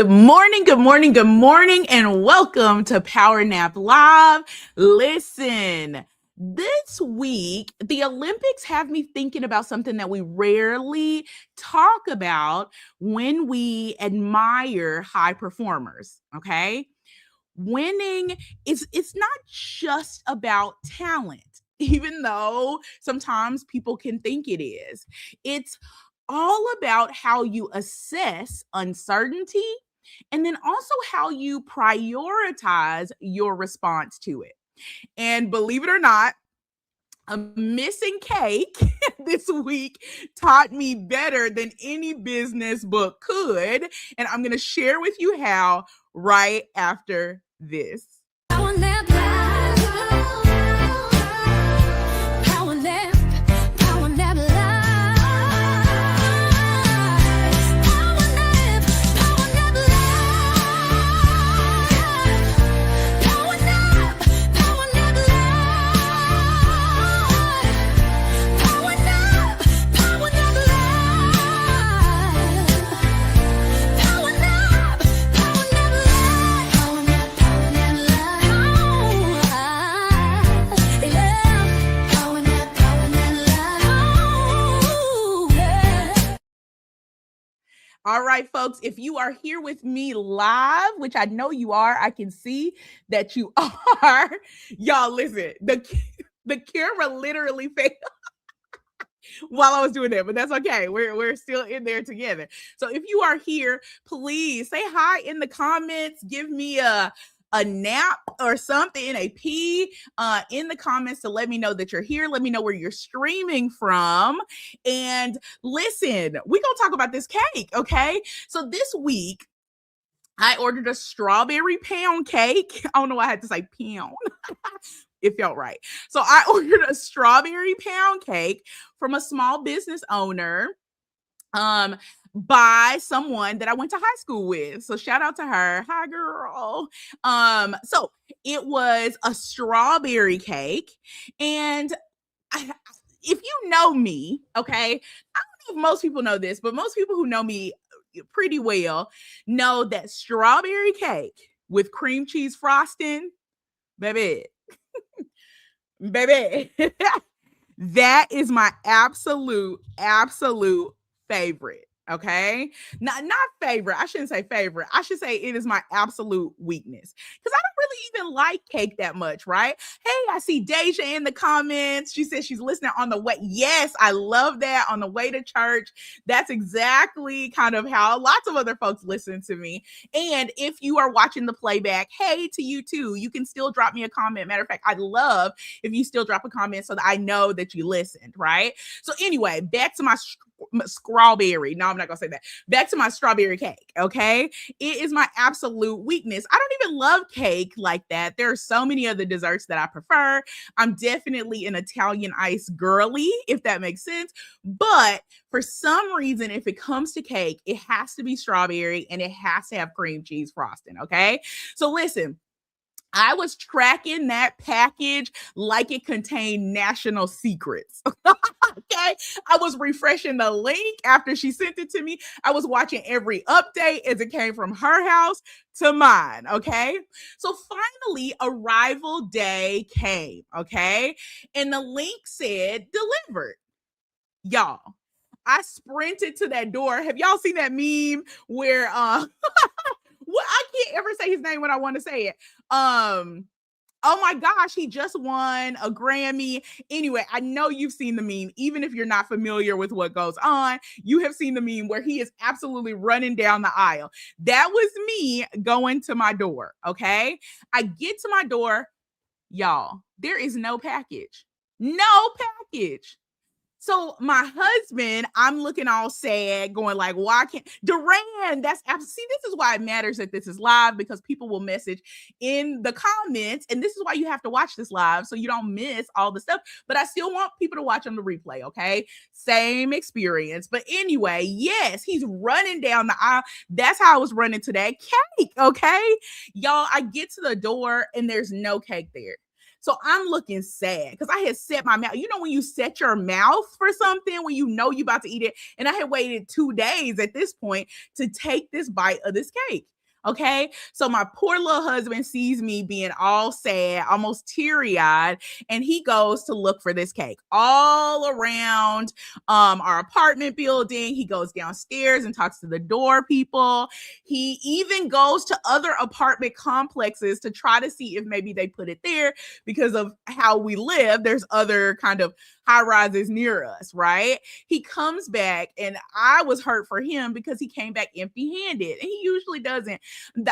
Good morning, good morning, good morning, and welcome to Power Nap Live. Listen, this week, the Olympics have me thinking about something that we rarely talk about when we admire high performers, okay? Winning it's not just about talent, even though sometimes people can think it is. It's all about how you assess uncertainty and then also how you prioritize your response to it. And believe it or not, a missing cake this week taught me better than any business book could. And I'm going to share with you how right after this. All right, folks, if you are here with me live, which I know you are, I can see that you are. Y'all, listen, the camera literally failed while I was doing that, but that's okay. We're still in there together. So if you are here, please say hi in the comments. Give me a nap or something, a pee in the comments to let me know that you're here. Let me know where you're streaming from. And listen, we're going to talk about this cake, okay? So this week, I ordered a strawberry pound cake. I don't know why I had to say pound. It felt right. So I ordered a strawberry pound cake from a small business owner by someone that I went to high school with. So shout out to her. Hi, girl. So it was a strawberry cake. And if you know me, okay, I don't know if most people know this, but most people who know me pretty well know that strawberry cake with cream cheese frosting, baby, baby, that is my absolute favorite. Okay. Not favorite. I shouldn't say favorite. I should say it is my absolute weakness. Because I don't really even like cake that much, right? Hey, I see Deja in the comments. She says she's listening on the way. Yes, I love that. On the way to church. That's exactly kind of how lots of other folks listen to me. And if you are watching the playback, hey to you too. You can still drop me a comment. Matter of fact, I'd love if you still drop a comment so that I know that you listened, right? So anyway, back to my strawberry. No, I'm not gonna say that. Back to my strawberry cake. Okay, it is my absolute weakness. I don't even love cake like that. There are so many other desserts that I prefer. I'm definitely an Italian ice girly, if that makes sense. But for some reason, if it comes to cake, it has to be strawberry and it has to have cream cheese frosting. Okay, so listen. I was tracking that package like it contained national secrets. Okay. I was refreshing the link after she sent it to me. I was watching every update as it came from her house to mine. Okay. So finally, arrival day came. Okay. And the link said delivered. Y'all, I sprinted to that door. Have y'all seen that meme where well, I can't ever say his name when I want to say it. Oh my gosh, he just won a Grammy. Anyway, I know you've seen the meme. Even if you're not familiar with what goes on, you have seen the meme where he is absolutely running down the aisle. That was me going to my door. Okay. I get to my door, y'all, there is no package. No package. So my husband, I'm looking all sad, going like, why can't Duran? See, this is why it matters that this is live, because people will message in the comments, and this is why you have to watch this live so you don't miss all the stuff. But I still want people to watch on the replay, okay? Same experience. But anyway, yes, he's running down the aisle. That's how I was running to that cake, okay? Y'all, I get to the door and there's no cake there. So I'm looking sad because I had set my mouth. You know, when you set your mouth for something, when you know you're about to eat it. And I had waited 2 days at this point to take this bite of this cake. Okay. So my poor little husband sees me being all sad, almost teary eyed, and he goes to look for this cake all around our apartment building. He goes downstairs and talks to the door people. He even goes to other apartment complexes to try to see if maybe they put it there because of how we live. There's other kind of high rises near us, right? He comes back, and I was hurt for him because he came back empty handed, and he usually doesn't.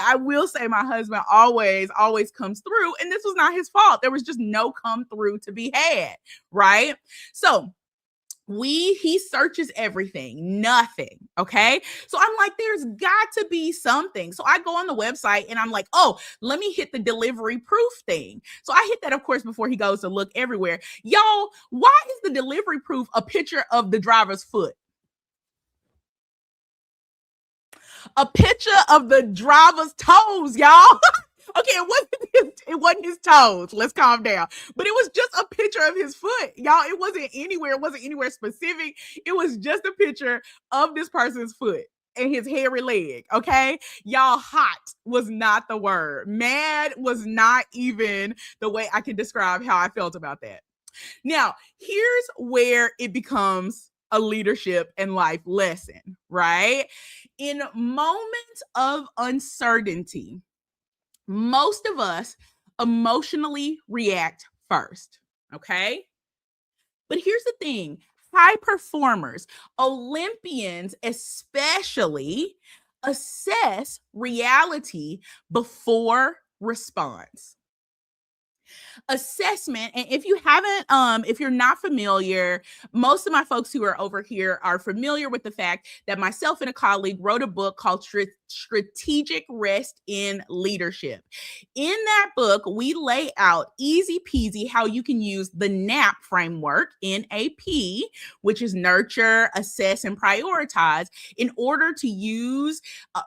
I will say my husband always comes through, and this was not his fault. There was just no come through to be had, right? So he searches everything, nothing. Okay. So I'm like, there's got to be something. So I go on the website and I'm like, oh, let me hit the delivery proof thing. So I hit that, of course, before he goes to look everywhere. Y'all, why is the delivery proof a picture of the driver's foot? A picture of the driver's toes, y'all. Okay, it wasn't his toes. Let's calm down. But it was just a picture of his foot. Y'all, it wasn't anywhere specific. It was just a picture of this person's foot and his hairy leg. Okay. Y'all, hot was not the word. Mad was not even the way I can describe how I felt about that. Now, here's where it becomes a leadership and life lesson, right? In moments of uncertainty, most of us emotionally react first, okay? But here's the thing, high performers, Olympians especially, assess reality before response. Assessment, and if you haven't if you're not familiar, most of my folks who are over here are familiar with the fact that myself and a colleague wrote a book called Strategic Rest in Leadership. In that book, we lay out easy peasy how you can use the NAP framework, NAP, which is nurture, assess, and prioritize, in order to use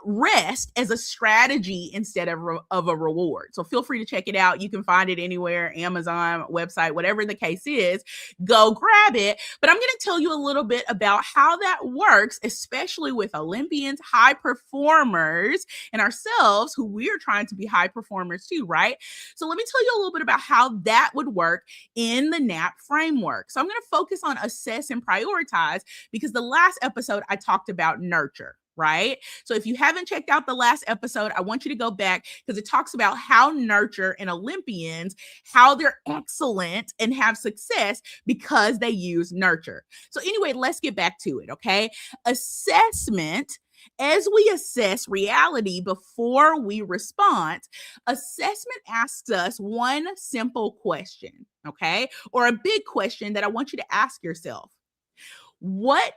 rest as a strategy instead of a reward. So feel free to check it out. You can find it anywhere, Amazon, website, whatever the case is, go grab it. But I'm going to tell you a little bit about how that works, especially with Olympians, high performers, and ourselves, who we're trying to be high performers too, right? So let me tell you a little bit about how that would work in the NAP framework. So I'm going to focus on assess and prioritize because the last episode I talked about nurture. Right? So if you haven't checked out the last episode, I want you to go back because it talks about how nurture and Olympians, how they're excellent and have success because they use nurture. So anyway, let's get back to it. Okay. Assessment. As we assess reality before we respond, assessment asks us one simple question, okay? Or a big question that I want you to ask yourself. What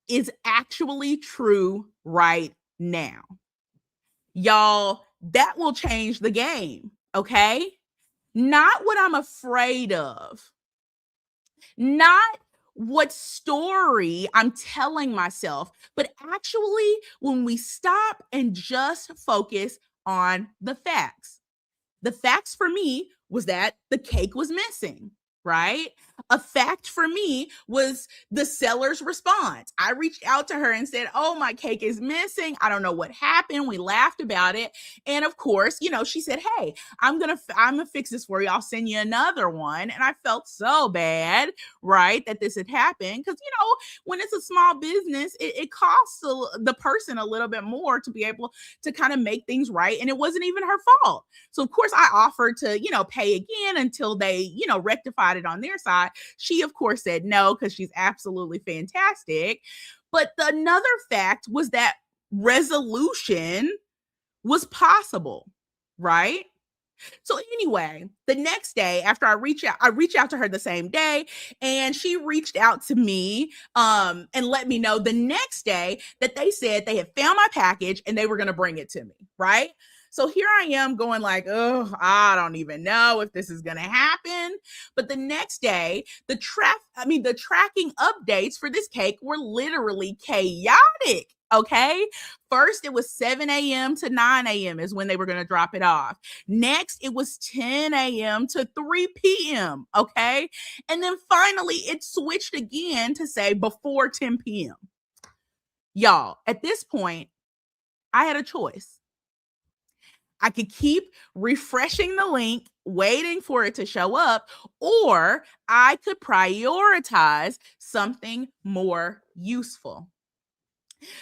is actually true right now? Y'all, that will change the game, okay? Not what I'm afraid of, not what story I'm telling myself, but actually when we stop and just focus on the facts. The facts for me was that the cake was missing, right? A fact for me was the seller's response. I reached out to her and said, oh, my cake is missing. I don't know what happened. We laughed about it. And of course, she said, hey, I'm going to fix this for you. I'll send you another one. And I felt so bad, right, that this had happened. Because, when it's a small business, it costs the person a little bit more to be able to kind of make things right. And it wasn't even her fault. So of course I offered to, pay again until they, rectified it on their side. She, of course, said no, because she's absolutely fantastic. But another fact was that resolution was possible, right? So anyway, the next day after I reached out to her the same day, and she reached out to me and let me know the next day that they said they had found my package and they were going to bring it to me, right? So here I am going like, oh, I don't even know if this is going to happen. But the next day, the tracking updates for this cake were literally chaotic. Okay. First, it was 7 a.m. to 9 a.m. is when they were going to drop it off. Next, it was 10 a.m. to 3 p.m. Okay. And then finally, it switched again to say before 10 p.m. Y'all, at this point, I had a choice. I could keep refreshing the link, waiting for it to show up, or I could prioritize something more useful.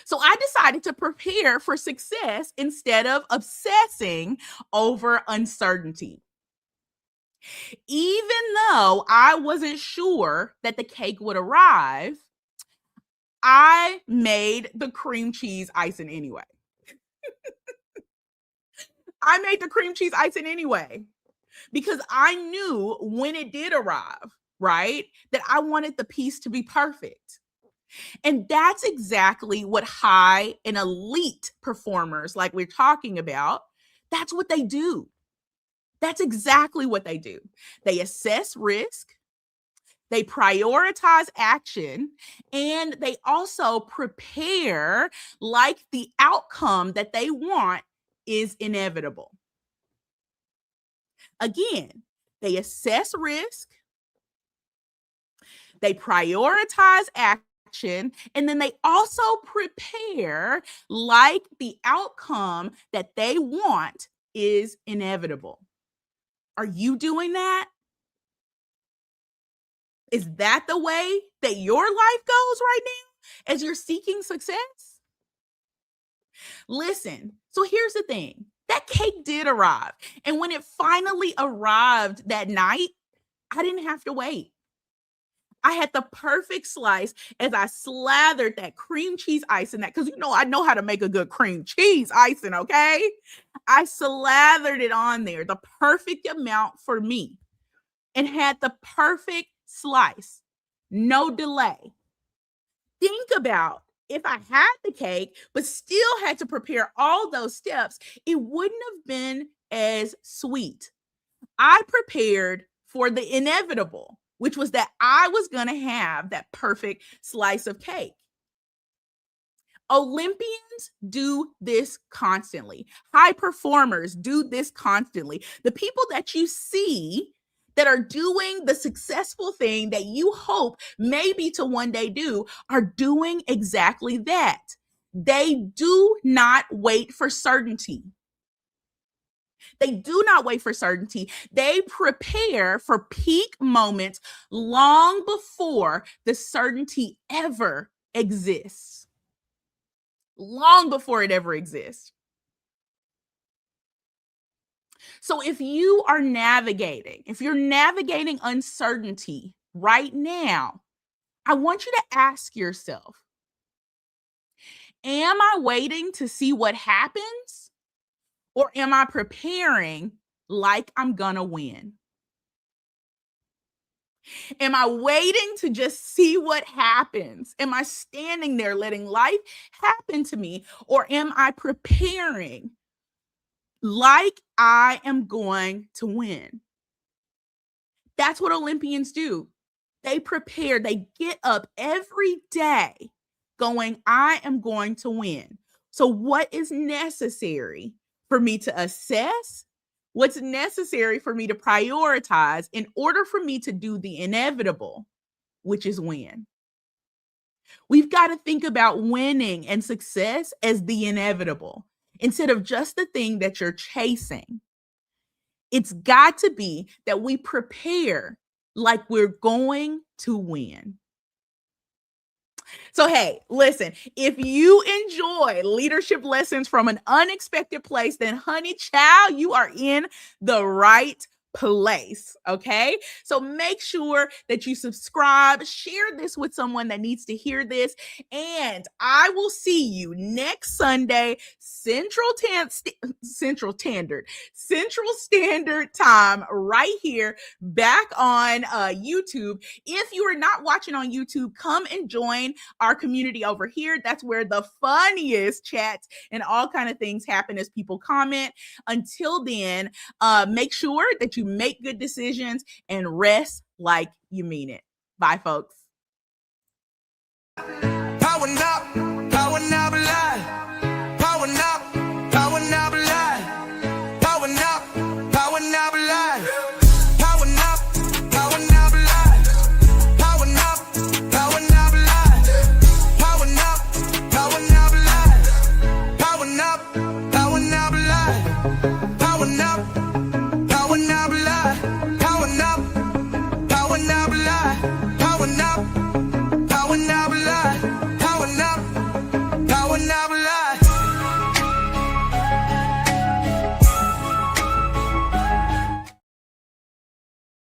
So I decided to prepare for success instead of obsessing over uncertainty. Even though I wasn't sure that the cake would arrive, I made the cream cheese icing anyway. I made the cream cheese icing anyway because I knew when it did arrive, right, that I wanted the piece to be perfect. And that's exactly what high and elite performers, like we're talking about, that's what they do. That's exactly what they do. They assess risk, they prioritize action, and they also prepare like the outcome that they want is inevitable. Again, they assess risk, they prioritize action, and then they also prepare like the outcome that they want is inevitable. Are you doing that? Is that the way that your life goes right now as you're seeking success? Listen, so here's the thing. That cake did arrive. And when it finally arrived that night, I didn't have to wait. I had the perfect slice as I slathered that cream cheese icing that, because I know how to make a good cream cheese icing, okay? I slathered it on there, the perfect amount for me, and had the perfect slice, no delay. Think about if I had the cake, but still had to prepare all those steps, it wouldn't have been as sweet. I prepared for the inevitable, which was that I was going to have that perfect slice of cake. Olympians do this constantly. High performers do this constantly. The people that you see that are doing the successful thing that you hope maybe to one day do are doing exactly that. They do not wait for certainty. They do not wait for certainty. They prepare for peak moments long before the certainty ever exists. Long before it ever exists. So if you're navigating uncertainty right now, I want you to ask yourself, am I waiting to see what happens? Or am I preparing like I'm gonna win? Am I waiting to just see what happens? Am I standing there letting life happen to me? Or am I preparing like I am going to win? That's what Olympians do. They prepare, they get up every day going, I am going to win. So, what is necessary for me to assess? What's necessary for me to prioritize in order for me to do the inevitable, which is win? We've got to think about winning and success as the inevitable instead of just the thing that you're chasing. It's got to be that we prepare like we're going to win. So, hey, listen, if you enjoy leadership lessons from an unexpected place, then honey child, you are in the right place. Okay. So make sure that you subscribe, share this with someone that needs to hear this. And I will see you next Sunday, Central Standard Time, right here back on YouTube. If you are not watching on YouTube, come and join our community over here. That's where the funniest chats and all kind of things happen as people comment. Until then, make sure that you make good decisions and rest like you mean it. Bye, folks. Power now,